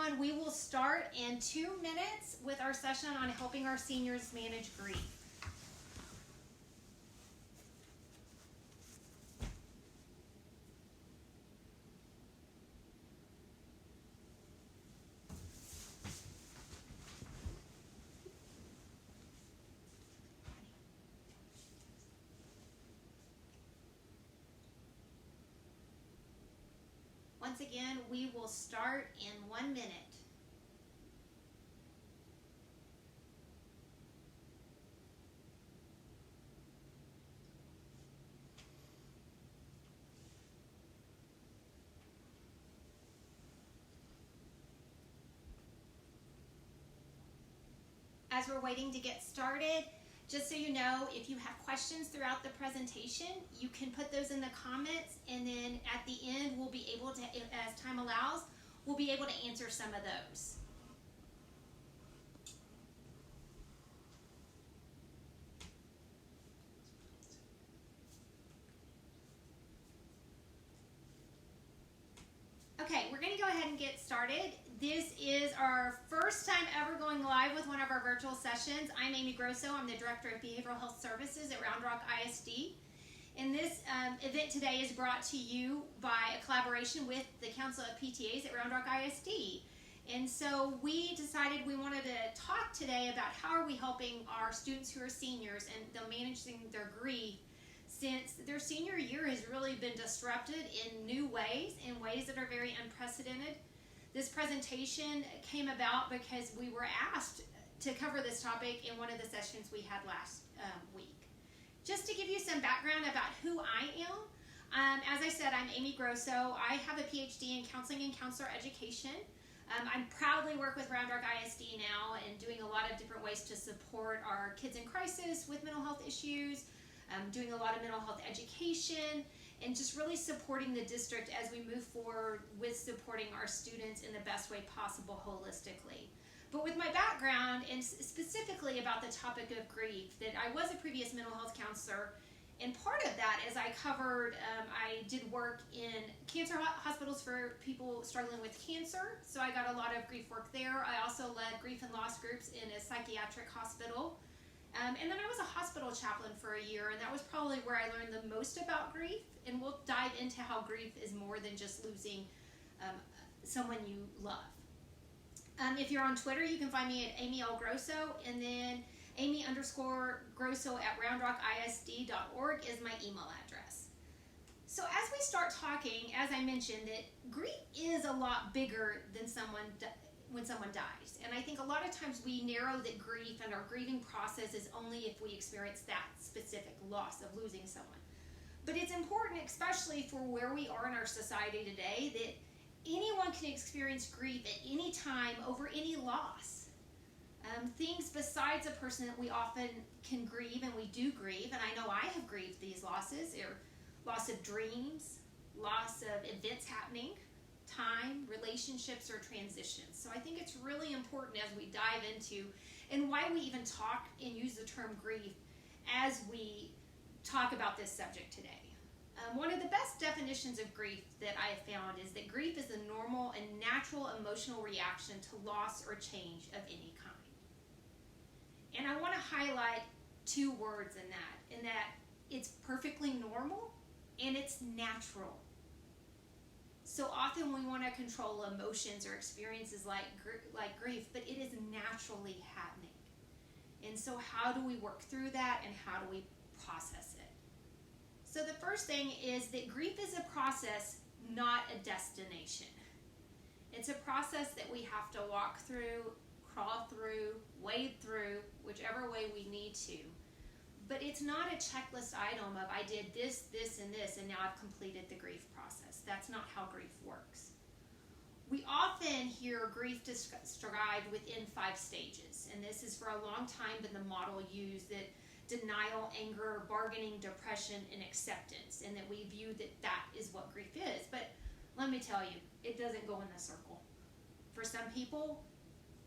everyone. We will start in 2 minutes with our session on helping our seniors manage grief. Once again, we will start in 1 minute. As we're waiting to get started, just so you know, if you have questions throughout the presentation, you can put those in the comments, and then at the end, we'll be able to, as time allows, we'll be able to answer some of those. Okay, we're going to go ahead and get started. This is our first time ever going live with one of our virtual sessions. I'm Amy Grosso. I'm the Director of Behavioral Health Services at Round Rock ISD. And this event today is brought to you by a collaboration with the Council of PTAs at Round Rock ISD. And so we decided we wanted to talk today about how are we helping our students who are seniors and them managing their grief, since their senior year has really been disrupted in new ways, in ways that are very unprecedented. This presentation came about because we were asked to cover this topic in one of the sessions we had last week. Just to give you some background about who I am, as I said, I'm Amy Grosso. I have a PhD in counseling and counselor education. I proudly work with Round Rock ISD now and doing a lot of different ways to support our kids in crisis with mental health issues, doing a lot of mental health education, and just really supporting the district as we move forward with supporting our students in the best way possible holistically. But with my background, and specifically about the topic of grief, that I was a previous mental health counselor, and part of that is I covered, I did work in cancer hospitals for people struggling with cancer, so I got a lot of grief work there. I also led grief and loss groups in a psychiatric hospital. And then I was a hospital chaplain for a year, and that was probably where I learned the most about grief. And we'll dive into how grief is more than just losing someone you love. If you're on Twitter, you can find me at Amy L. Grosso, and then Amy_Grosso at roundrockisd.org is my email address. So as we start talking, as I mentioned, that grief is a lot bigger than when someone dies. And I think a lot of times we narrow the grief and our grieving process is only if we experience that specific loss of losing someone. But it's important, especially for where we are in our society today, that anyone can experience grief at any time over any loss. Things besides a person that we often can grieve, and we do grieve, and I know I have grieved these losses, or loss of dreams, loss of events happening, time, relationships, or transitions. So I think it's really important as we dive into, and why we even talk and use the term grief as we talk about this subject today. One of the best definitions of grief that I have found is that grief is a normal and natural emotional reaction to loss or change of any kind. And I want to highlight two words in that it's perfectly normal and it's natural. So often we want to control emotions or experiences like grief, but it is naturally happening. And so how do we work through that, and how do we process it? So the first thing is that grief is a process, not a destination. It's a process that we have to walk through, crawl through, wade through, whichever way we need to. But it's not a checklist item of I did this, this, and this, and now I've completed the grief process. That's not how grief works. We often hear grief described within 5 stages, and this is for a long time been the model used, that denial, anger, bargaining, depression, and acceptance, and that we view that is what grief is. But let me tell you, it doesn't go in the circle. For some people,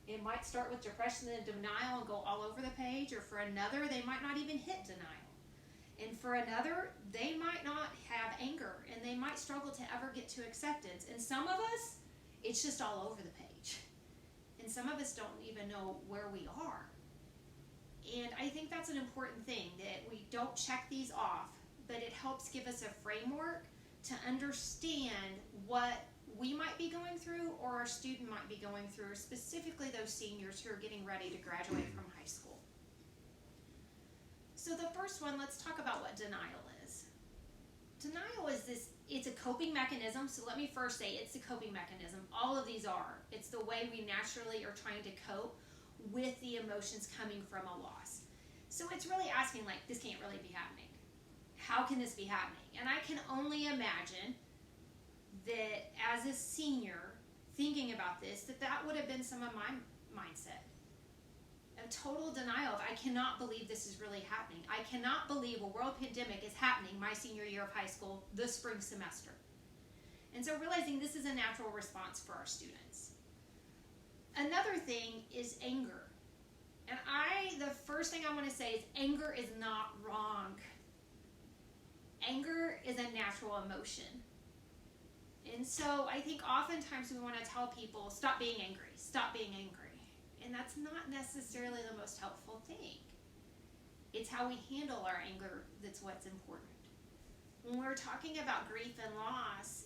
it might start with depression and denial and go all over the page, or for another, they might not even hit denial. And for another, they might not have anger, and they might struggle to ever get to acceptance. And some of us, it's just all over the page. And some of us don't even know where we are. And I think that's an important thing, that we don't check these off, but it helps give us a framework to understand what we might be going through or our student might be going through, specifically those seniors who are getting ready to graduate from high school. So the first one, let's talk about what denial is. Denial is it's a coping mechanism. So let me first say it's a coping mechanism. All of these are. It's the way we naturally are trying to cope with the emotions coming from a loss. So it's really asking, like, this can't really be happening. How can this be happening? And I can only imagine that as a senior thinking about this, that would have been some of my mindset. Of total denial of, I cannot believe this is really happening. I cannot believe a world pandemic is happening my senior year of high school, the spring semester. And so realizing this is a natural response for our students. Another thing is anger. And the first thing I want to say is anger is not wrong. Anger is a natural emotion. And so I think oftentimes we want to tell people, stop being angry, stop being angry. And that's not necessarily the most helpful thing. It's how we handle our anger that's what's important. When we're talking about grief and loss,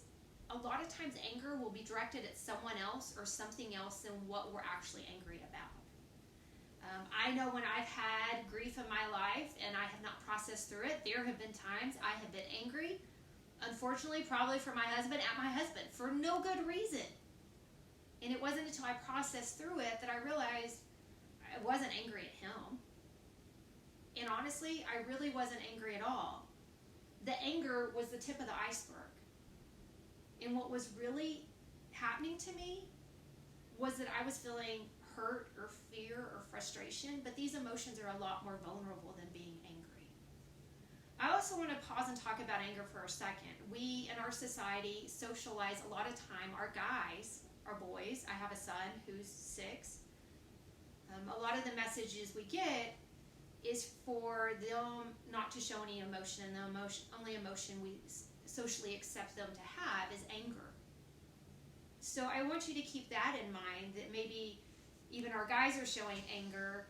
a lot of times anger will be directed at someone else or something else than what we're actually angry about. I know when I've had grief in my life and I have not processed through it, there have been times I have been angry, unfortunately, probably for my husband, at my husband, for no good reason. And it wasn't until I processed through it that I realized I wasn't angry at him. And honestly, I really wasn't angry at all. The anger was the tip of the iceberg. And what was really happening to me was that I was feeling hurt or fear or frustration, but these emotions are a lot more vulnerable than being angry. I also want to pause and talk about anger for a second. We, in our society, socialize a lot of time. Our guys, our boys, I have a son who's 6. A lot of the messages we get is for them not to show any emotion, and the only emotion we socially accept them to have is anger. So I want you to keep that in mind, that maybe even our guys are showing anger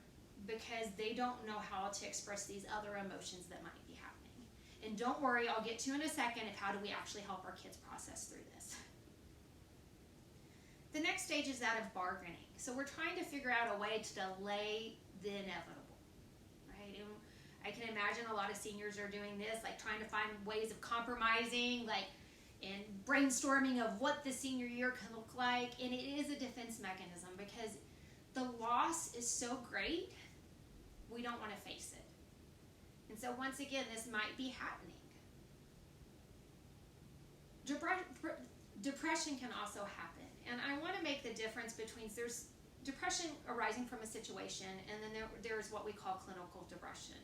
because they don't know how to express these other emotions that might be happening. And don't worry, I'll get to in a second of how do we actually help our kids process through this. The next stage is that of bargaining. So we're trying to figure out a way to delay the inevitable, right? And I can imagine a lot of seniors are doing this, like trying to find ways of compromising, and brainstorming of what the senior year can look like. And it is a defense mechanism because the loss is so great, we don't want to face it. And so once again, this might be happening. Depression can also happen. And I want to make the difference between, there's depression arising from a situation, and then there's what we call clinical depression.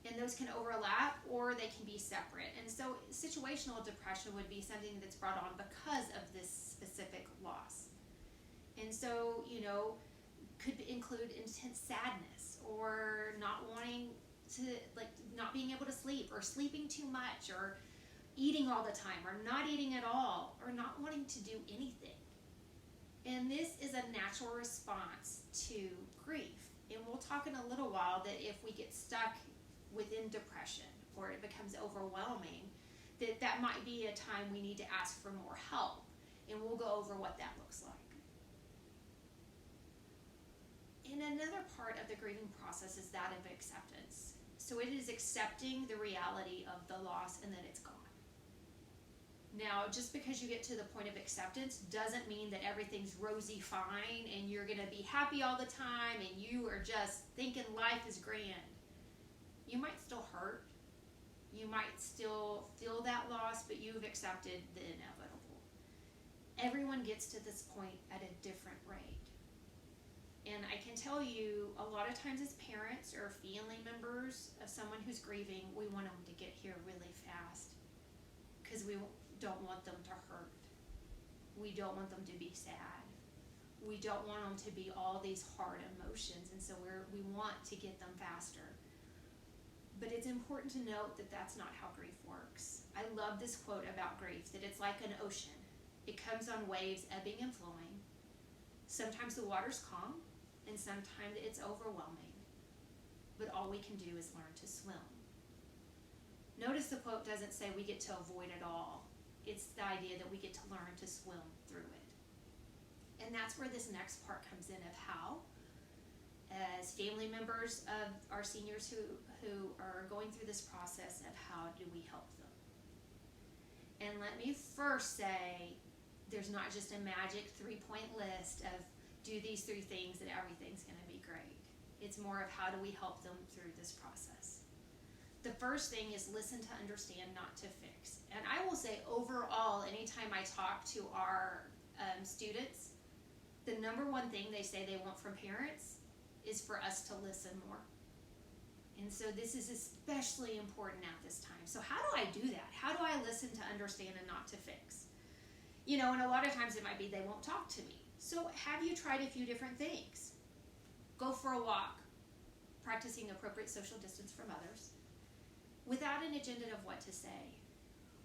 And those can overlap or they can be separate. And so situational depression would be something that's brought on because of this specific loss. And so, could include intense sadness or not wanting to, not being able to sleep or sleeping too much or eating all the time or not eating at all or not wanting to do anything. And this is a natural response to grief. And we'll talk in a little while that if we get stuck within depression or it becomes overwhelming, that might be a time we need to ask for more help. And we'll go over what that looks like. And another part of the grieving process is that of acceptance. So it is accepting the reality of the loss and that it's gone. Now, just because you get to the point of acceptance doesn't mean that everything's rosy fine and you're going to be happy all the time and you are just thinking life is grand. You might still hurt. You might still feel that loss, but you've accepted the inevitable. Everyone gets to this point at a different rate. And I can tell you, a lot of times as parents or family members of someone who's grieving, we want them to get here really fast because we don't want them to hurt. We don't want them to be sad. We don't want them to be all these hard emotions, and so we want to get them faster. But it's important to note that that's not how grief works. I love this quote about grief, that it's like an ocean. It comes on waves, ebbing and flowing. Sometimes the water's calm, and sometimes it's overwhelming. But all we can do is learn to swim. Notice the quote doesn't say we get to avoid it all. It's the idea that we get to learn to swim through it. And that's where this next part comes in of how, as family members of our seniors who are going through this process, of how do we help them. And let me first say, there's not just a magic 3-point list of do these 3 things and everything's going to be great. It's more of how do we help them through this process. The first thing is listen to understand, not to fix. And I will say overall, anytime I talk to our students, the number one thing they say they want from parents is for us to listen more. And so this is especially important at this time. So how do I do that? How do I listen to understand and not to fix? You know, and a lot of times it might be they won't talk to me. So have you tried a few different things? Go for a walk, practicing appropriate social distance from others, without an agenda of what to say.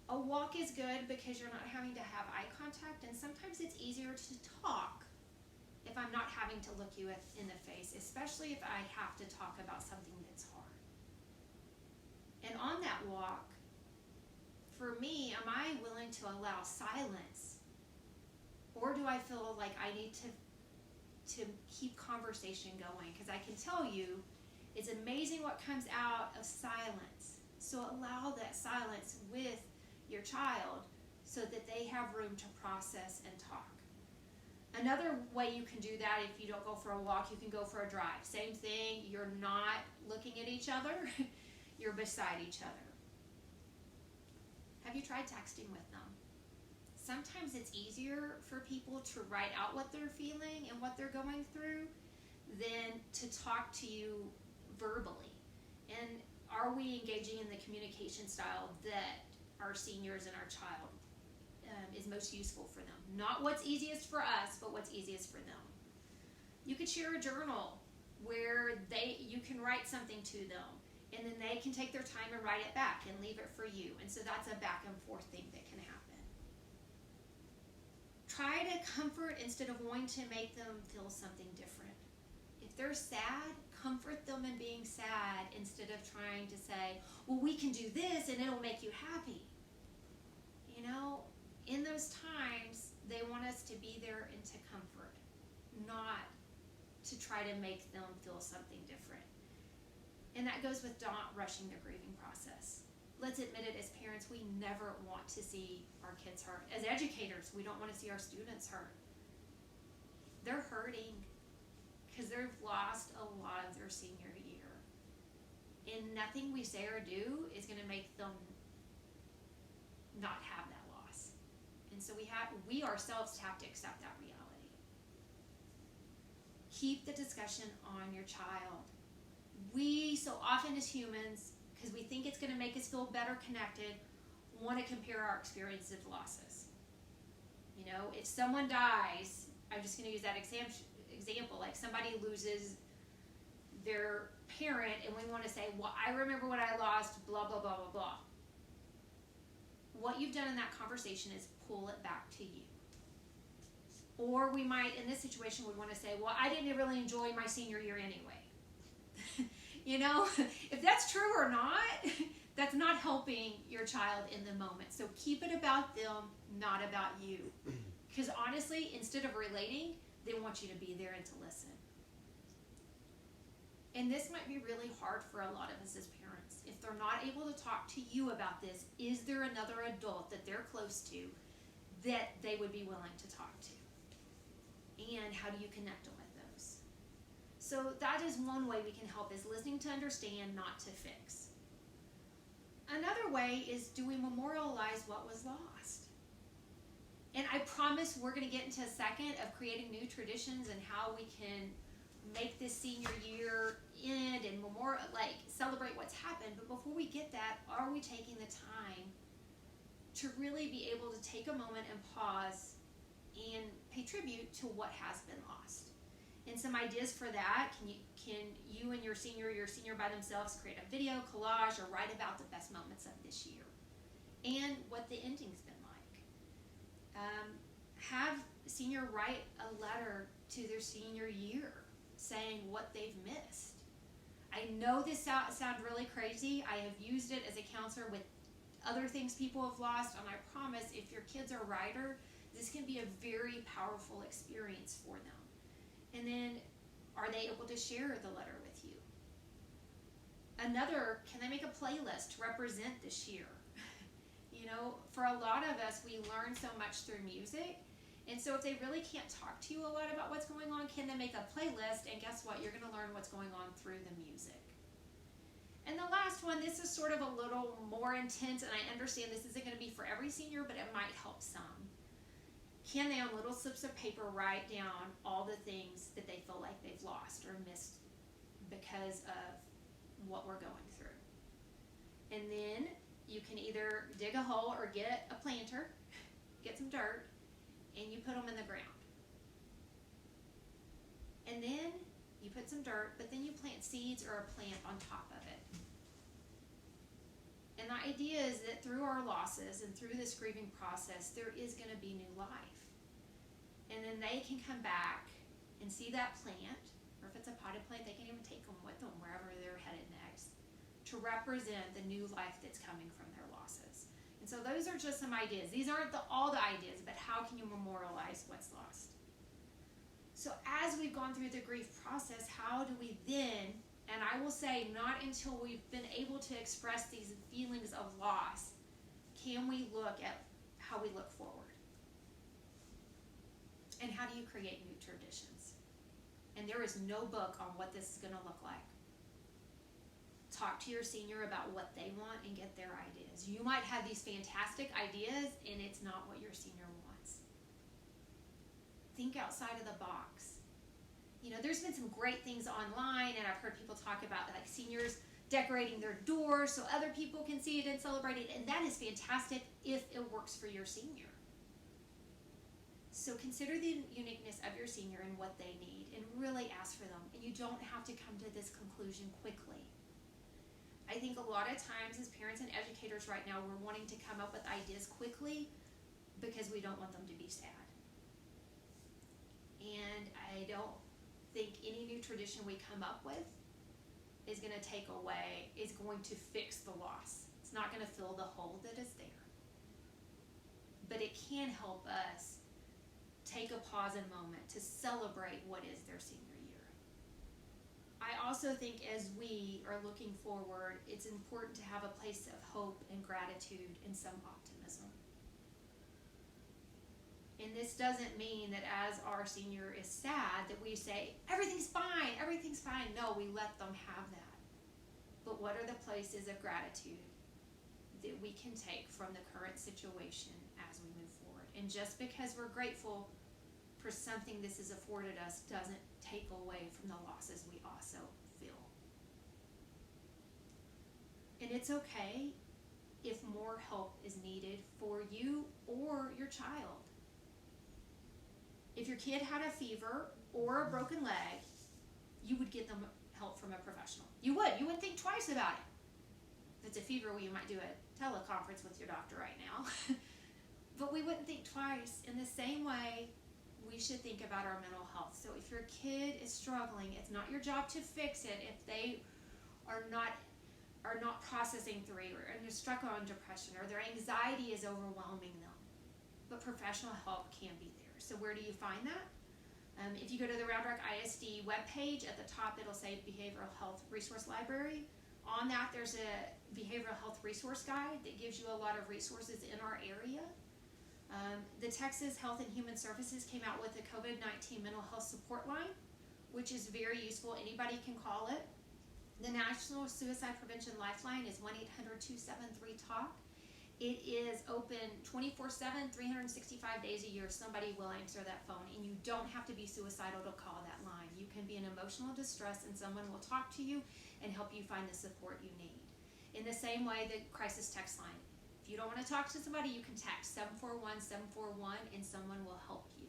A walk is good because you're not having to have eye contact, and sometimes it's easier to talk if I'm not having to look you in the face, especially if I have to talk about something that's hard. And on that walk, for me, am I willing to allow silence? Or do I feel like I need to keep conversation going? Because I can tell you, it's amazing what comes out of silence. So allow that silence with your child so that they have room to process and talk. Another way you can do that, if you don't go for a walk, you can go for a drive. Same thing, you're not looking at each other, you're beside each other. Have you tried texting with them? Sometimes it's easier for people to write out what they're feeling and what they're going through than to talk to you verbally. And are we engaging in the communication style that our seniors and our child is most useful for them? Not what's easiest for us, but what's easiest for them. You could share a journal where you can write something to them, and then they can take their time and write it back and leave it for you. And so that's a back and forth thing that can happen. Try to comfort instead of wanting to make them feel something different. If they're sad, comfort them in being sad instead of trying to say, well, we can do this and it'll make you happy. You know, in those times, they want us to be there and to comfort, not to try to make them feel something different. And that goes with not rushing the grieving process. Let's admit it, as parents, we never want to see our kids hurt. As educators, we don't want to see our students hurt. They're hurting because they've lost a lot of their senior year. And nothing we say or do is going to make them not have that loss. And so we ourselves have to accept that reality. Keep the discussion on your child. We so often as humans, because we think it's going to make us feel better connected, want to compare our experiences of losses. You know, if someone dies, I'm just going to use that example, like somebody loses their parent, and we want to say, well, I remember when I lost blah, blah, blah, blah, blah. What you've done in that conversation is pull it back to you. Or we might, in this situation, we want to say, well, I didn't really enjoy my senior year anyway. You know, if that's true or not, that's not helping your child in the moment. So keep it about them, not about you. Because honestly, instead of relating, they want you to be there and to listen. And this might be really hard for a lot of us as parents. If they're not able to talk to you about this, is there another adult that they're close to that they would be willing to talk to? And how do you connect them with those? So that is one way we can help, is listening to understand, not to fix. Another way is, do we memorialize what was lost? And I promise we're going to get into a second of creating new traditions and how we can make this senior year end and celebrate what's happened. But before we get that, are we taking the time to really be able to take a moment and pause and pay tribute to what has been lost? And some ideas for that, can you and your senior by themselves create a video collage or write about the best moments of this year and what the ending's been like. Have senior write a letter to their senior year saying what they've missed. I know this sounds really crazy. I have used it as a counselor with other things people have lost, and I promise if your kids are writer, this can be a very powerful experience for them. And then, are they able to share the letter with you? Another, can they make a playlist to represent this year? You know, for a lot of us, we learn so much through music. And so if they really can't talk to you a lot about what's going on, can they make a playlist? And guess what? You're going to learn what's going on through the music. And the last one, this is sort of a little more intense, and I understand this isn't going to be for every senior, but it might help some. Can they, on little slips of paper, write down all the things that they feel like they've lost or missed because of what we're going through? And then you can either dig a hole or get a planter, get some dirt, and you put them in the ground. And then you put some dirt, but then you plant seeds or a plant on top of it. And the idea is that through our losses and through this grieving process, there is going to be new life. And then they can come back and see that plant, or if it's a potted plant, they can even take them with them wherever they're headed next, to represent the new life that's coming from their losses. And so those are just some ideas. These aren't all the ideas, but how can you memorialize what's lost? So as we've gone through the grief process, how do we then, and I will say not until we've been able to express these feelings of loss, can we look at how we look forward? And how do you create new traditions? And there is no book on what this is going to look like. Talk to your senior about what they want and get their ideas. You might have these fantastic ideas and it's not what your senior wants. Think outside of the box. You know, there's been some great things online, and I've heard people talk about like seniors decorating their doors so other people can see it and celebrate it, and that is fantastic if it works for your senior. So consider the uniqueness of your senior and what they need, and really ask for them. And you don't have to come to this conclusion quickly. I think a lot of times as parents and educators right now, we're wanting to come up with ideas quickly because we don't want them to be sad. And I don't think any new tradition we come up with is going to fix the loss. It's not going to fill the hole that is there. But it can help us take a pause and moment to celebrate what is their senior year. I also think as we are looking forward, it's important to have a place of hope and gratitude and some optimism. And this doesn't mean that as our senior is sad that we say, everything's fine, everything's fine. No, we let them have that. But what are the places of gratitude that we can take from the current situation as we move forward? And just because we're grateful for something this has afforded us doesn't take away from the losses we also feel. And it's okay if more help is needed for you or your child. If your kid had a fever or a broken leg, you would get them help from a professional. You wouldn't think twice about it. If it's a fever, well, you might do a teleconference with your doctor right now. But we wouldn't think twice. In the same way, we should think about our mental health. So if your kid is struggling, it's not your job to fix it if they are not processing through, or they're stuck on depression, or their anxiety is overwhelming them. But professional help can be there. So where do you find that? If you go to the Round Rock ISD webpage, at the top it'll say Behavioral Health Resource Library. On that there's a Behavioral Health Resource Guide that gives you a lot of resources in our area. The Texas Health and Human Services came out with a COVID-19 mental health support line, which is very useful. Anybody can call it. The National Suicide Prevention Lifeline is 1-800-273-TALK. It is open 24/7, 365 days a year. Somebody will answer that phone, and you don't have to be suicidal to call that line. You can be in emotional distress, and someone will talk to you and help you find the support you need. In the same way, the crisis text line. If you don't want to talk to somebody, you can text 741-741, and someone will help you.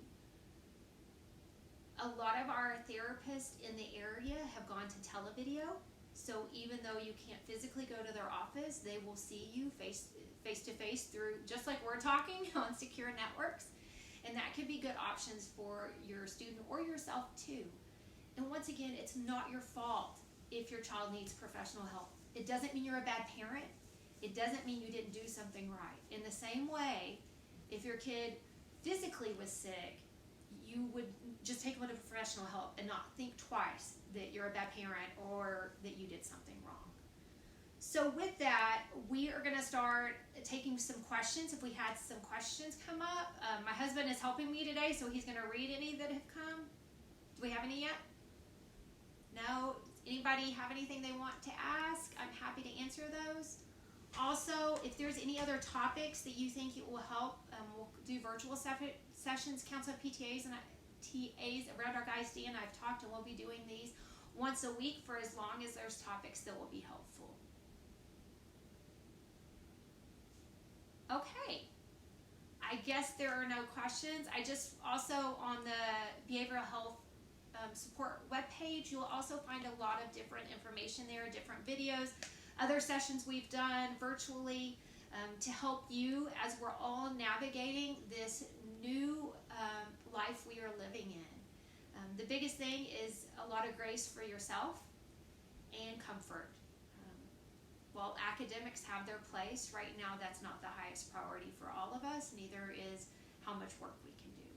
A lot of our therapists in the area have gone to televideo, so even though you can't physically go to their office, they will see you face to face through, just like we're talking on secure networks. And that could be good options for your student or yourself too. And once again, it's not your fault if your child needs professional help. It doesn't mean you're a bad parent. It doesn't mean you didn't do something right. In the same way, if your kid physically was sick, you would just take them to professional help and not think twice that you're a bad parent or that you did something wrong. So with that, we are going to start taking some questions. If we had some questions come up, my husband is helping me today, so he's going to read any that have come. Do we have any yet? No? Anybody have anything they want to ask? I'm happy to answer those. Also, if there's any other topics that you think it will help, we'll do virtual sessions. Council of PTAs and TAs around our ISD and I've talked, and we'll be doing these once a week for as long as there's topics that will be helpful. Okay, I guess there are no questions. I just also on the behavioral health support webpage, you'll also find a lot of different information there, different videos, other sessions we've done virtually to help you as we're all navigating this new life we are living in. The biggest thing is a lot of grace for yourself and comfort. While academics have their place, right now that's not the highest priority for all of us, neither is how much work we can do.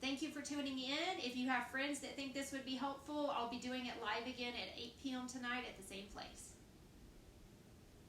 Thank you for tuning in. If you have friends that think this would be helpful, I'll be doing it live again at 8 p.m. tonight at the same place.